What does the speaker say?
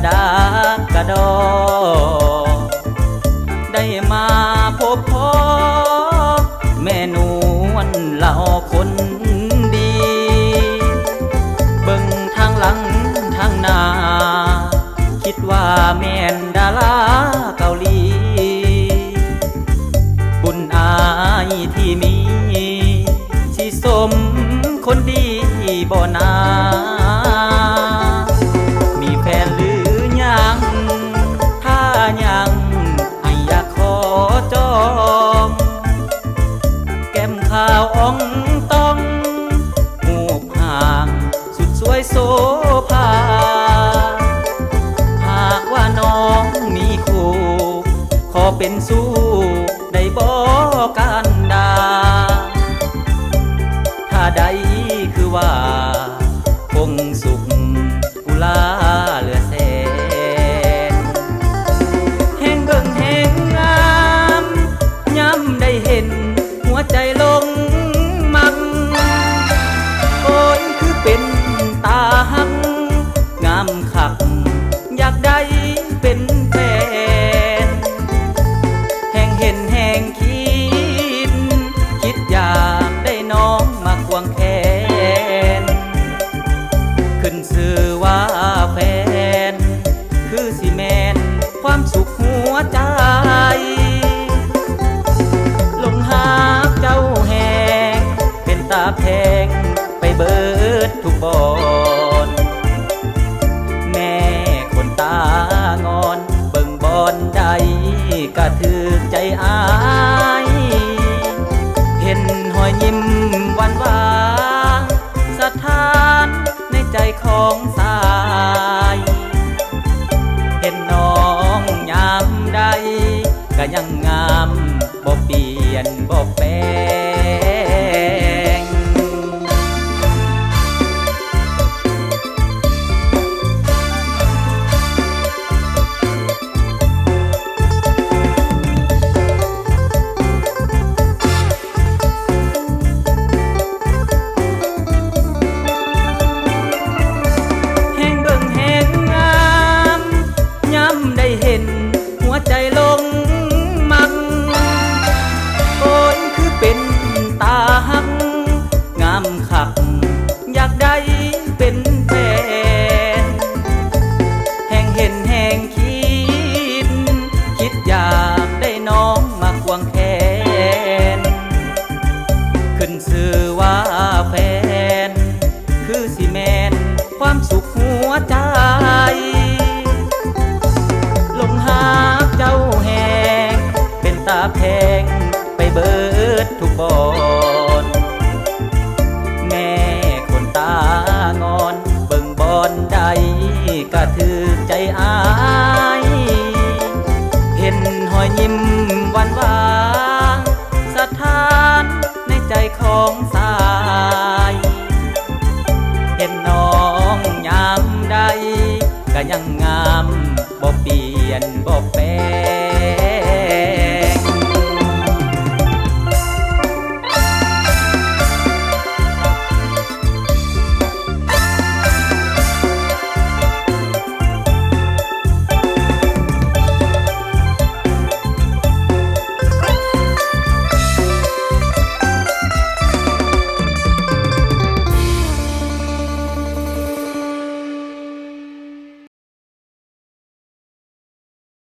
ดากระดอได้มาพบพ่อแม่นวลละออคนดีเบิ่งทางหลังทางหน้าคิดว่าแม่นดาราเกาหลีบุญอายที่มีสิสมคนดีบ่นามีแฟนหรือยังถ้ายังให้อยากขอจองแก้มขาวอ่องต้องหูบห่างสุดสวยโสภาหากว่าน้องมีคู่ขอเป็นสู้ได้บ่กันดาถ้าใดคือว่าคงสุขอุลาเหลือแสนแห่งเบิ่งแห่งงามย้ำได้เห็นหัวใจลงมักโอนคือเป็นตาหักงามคักอยากได้เป็นแฟนแห่งเห็นแห่งคิดอยากได้น้องมาควงแขนขึ้นชื่อว่าแฟนคือสิแมนความสุขหัวใจลงหาเจ้าแหงเป็นตาแพงไปเบิดทุกบอนแม่คนตางอนเบิ่งบอนใดกะถือใจอายเห็นหอยยิ้มหวานหวานสถานในใจของสายเห็นน้องยามใดก็ยังงามบ่เปลี่ยนบ่แปลงหัวใจลงมักโอนคือเป็นตาหักงามคักอยากได้เป็นแฟนแห่งเห็นแห่งคิดอยากได้น้องมาควงแขนขึ้นชื่อว่าแฟนคือสิแมนความสุขหัวใจลงหาเจ้าแหงเป็นตาแพงไปเบิดทุกบอนแม่คนตางอนเบิ่งบอนใดก็ถือใจอายเห็นหอยยิ้มหวานหวานสถานในใจของสายเห็นน้องยามใดก็ยังงามบ่เปลี่ยนบ่แปร